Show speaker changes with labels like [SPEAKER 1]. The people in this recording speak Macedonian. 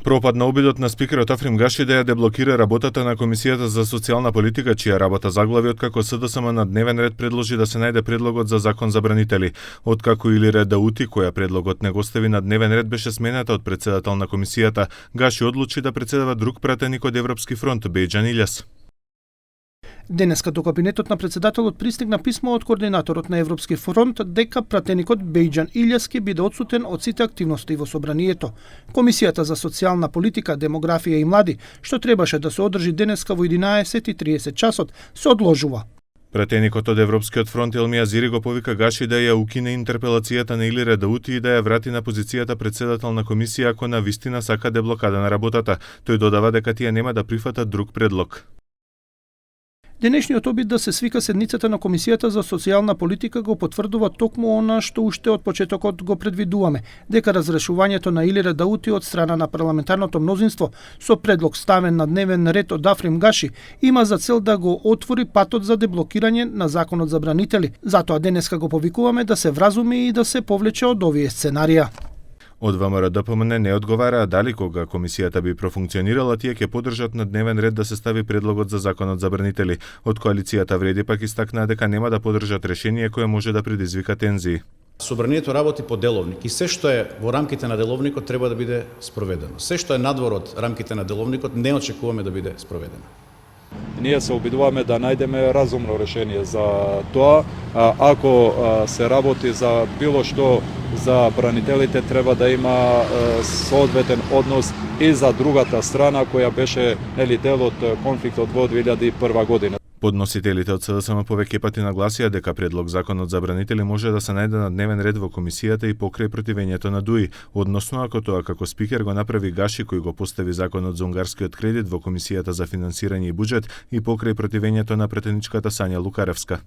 [SPEAKER 1] Пропадна обидот на спикерот Африм Гаши да ја деблокира работата на Комисијата за социјална политика, чија работа заглави откако СДСМ на дневен ред предложи да се најде предлогот за закон за бранители. Откако Илира Даути, која предлогот не го стави на дневен ред, беше смената од претседател на комисијата, Гаши одлучи да претседава друг пратеник од Европски фронт, Бејџан Илјас.
[SPEAKER 2] Денеска до кабинетот на претседателот пристигна писмо од координаторот на Европски фронт дека пратеникот Бејџан Илјас ќе биде отсутен од сите активности во собранието. Комисијата за социјална политика, демографија и млади, што требаше да се одржи денеска во 11:30 часот, се одложува.
[SPEAKER 1] Пратеникот од Европскиот фронт Елмија Зири го повика Гаши да ја укине интерпелацијата на Илира Даути и да ја врати на позицијата претседател на комисија ако на вистина сака деблокада на работата. Тој додава дека тие нема да прифатат друг предлог.
[SPEAKER 2] Денешниот обид да се свика седницата на Комисијата за социјална политика го потврдува токму она што уште од почетокот го предвидуваме, дека разрешувањето на Илира Даути од страна на парламентарното мнозинство со предлог ставен на дневен ред од Африм Гаши има за цел да го отвори патот за деблокирање на законот за бранители. Затоа денеска го повикуваме да се вразуми и да се повлече од овие сценарија.
[SPEAKER 1] Од ВМРО ДПМН не одговараа дали кога комисијата би профункционирала, тие ќе поддржат на дневен ред да се стави предлогот за законот за бранители. Од коалицијата Вреди пак истакнаа дека нема да поддржат решение кое може да предизвика тензии.
[SPEAKER 3] Собранието работи по деловник и се што е во рамките на деловникот треба да биде спроведено. Се што е надвор од рамките на деловникот не очекуваме да биде спроведено.
[SPEAKER 4] Ние се обидуваме да најдеме разумно решение за тоа. Ако се работи за било што за бранителите, треба да има соодветен однос и за другата страна која беше дел од конфликтот во 2001 година.
[SPEAKER 1] Подносителите од СДСМ повеќе пати нагласија дека предлог законот за бранители може да се најде на дневен ред во комисијата и покрај противењето на ДУИ, односно ако тоа како спикер го направи Гаши кој го постави законот за унгарскиот кредит во комисијата за финансирање и буџет и покрај противењето на претеничката Сања Лукаревска.